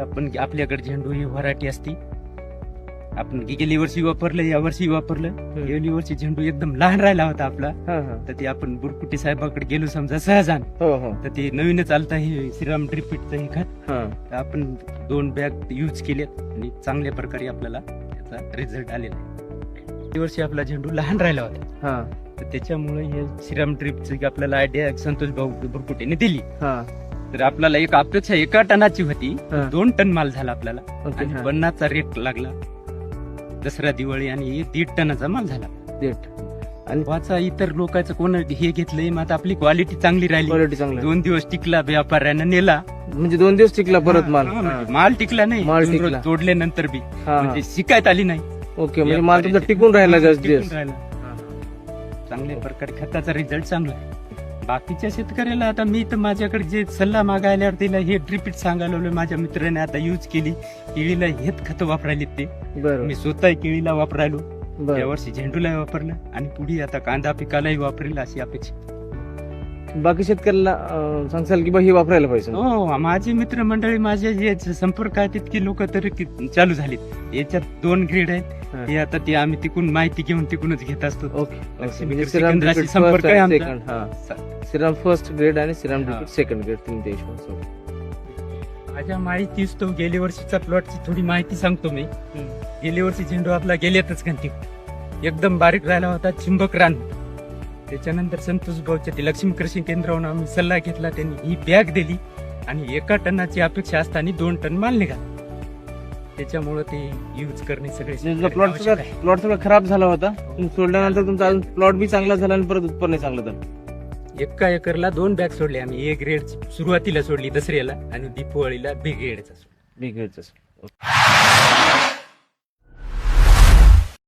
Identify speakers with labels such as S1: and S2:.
S1: आपण आपल्याकडे झेंडू ही व्हरायटी असती. आपण गेली वर्षी वापरलं, या वर्षी वापरलं. गेली वर्षी झेंडू एकदम लहान राहिला होता आपला, तर ते आपण बुरकुटे साहेबाकडे गेलो समजा सहजान, तर ते नवीनच आलता हे श्रीराम ड्रिपिटचं हे खत. तर आपण 2 बॅग यूज केलेत आणि चांगल्या प्रकारे आपल्याला त्याचा रिझल्ट आलेला आहे. गेली वर्षी आपला झेंडू लहान राहिला होता, तर त्याच्यामुळे हे श्रीराम ड्रिपची आपल्याला आयडिया संतोष भाऊ बुरकुटेने दिली. तर आपल्याला एक अपेक्षा 1 टनाची होती, 2 टन माल झाला आपल्याला आणि 50चा रेट लागला. दसरा दिवाळी आणि 1.5 टनाचा माल झाला. आणि वाचा इतर लोकांचं कोण हे घेतलंय, मग आता आपली क्वालिटी चांगली राहिली. 2 दिवस टिकला, व्यापाऱ्यानं नेला,
S2: म्हणजे 2 दिवस टिकला परत माल.
S1: माल टिकला नाही,
S2: माल टिकला.
S1: तोडल्यानंतर बी म्हणजे शिकायत आली नाही.
S2: ओके, म्हणजे माल तुमचा टिकून राहिला जास्त दिवस.
S1: चांगल्या प्रकारे खताचा रिझल्ट चांगला आहे. बाकीच्या शेतकऱ्याला आता मी तर माझ्याकडे जे सल्ला मागायला तिला हे ड्रिपिट सांगायला माझ्या मित्राने आता यूज केली. केळीला हेच खत वापरायला ते मी स्वतः केळीला वापरायलो. या वर्षी झेंडूला वापरलं आणि पुढे आता कांदा पिकालाही वापरेल अशी अपेक्षा.
S2: बाकी शेतकऱ्याला सांगसाल की बा हे वापरायला पाहिजे.
S1: हो, माझे मित्रमंडळी माझे जे संपर्क आहेत तितकी लोक तर चालू झालीत. याच्यात 2 ग्रेड आहेत, हे आता ते आम्ही तिकून माहिती घेऊन तिकूनच घेत असतो.
S2: म्हणजे
S1: संपर्क आहे आमचा.
S2: श्रीराम फर्स्ट ग्रेड आणि श्रीराम ड्रिपिट सेकंड ग्रेड 3 देश.
S1: माझ्या माहितीच तो गेल्या वर्षीचा प्लॉटची थोडी माहिती सांगतो मी. गेल्या वर्षी झेंडू आपला गेल्यातच घंटी एकदम बारीक राहिला होता, चिंबक रान. त्याच्यानंतर संतोष भाऊच्या ते लक्ष्मी कृषी केंद्रावरून आम्ही सल्ला घेतला, त्यांनी ही बॅग दिली आणि 1 टनाची अपेक्षा असताना 2 टन माल निघाला. त्याच्यामुळे ते यूज करणे सगळे
S2: प्लॉट सगळं खराब झाला होता, सोडल्यानंतर तुमचा अजून प्लॉट बी चांगला झाला आणि परत उत्पन्न चांगलं झालं.
S1: 1 एकरला 2 बॅग सोडले आम्ही. A ग्रेड सुरुवातीला सोडली दसऱ्याला आणि दीपावळीला B ग्रेडचा.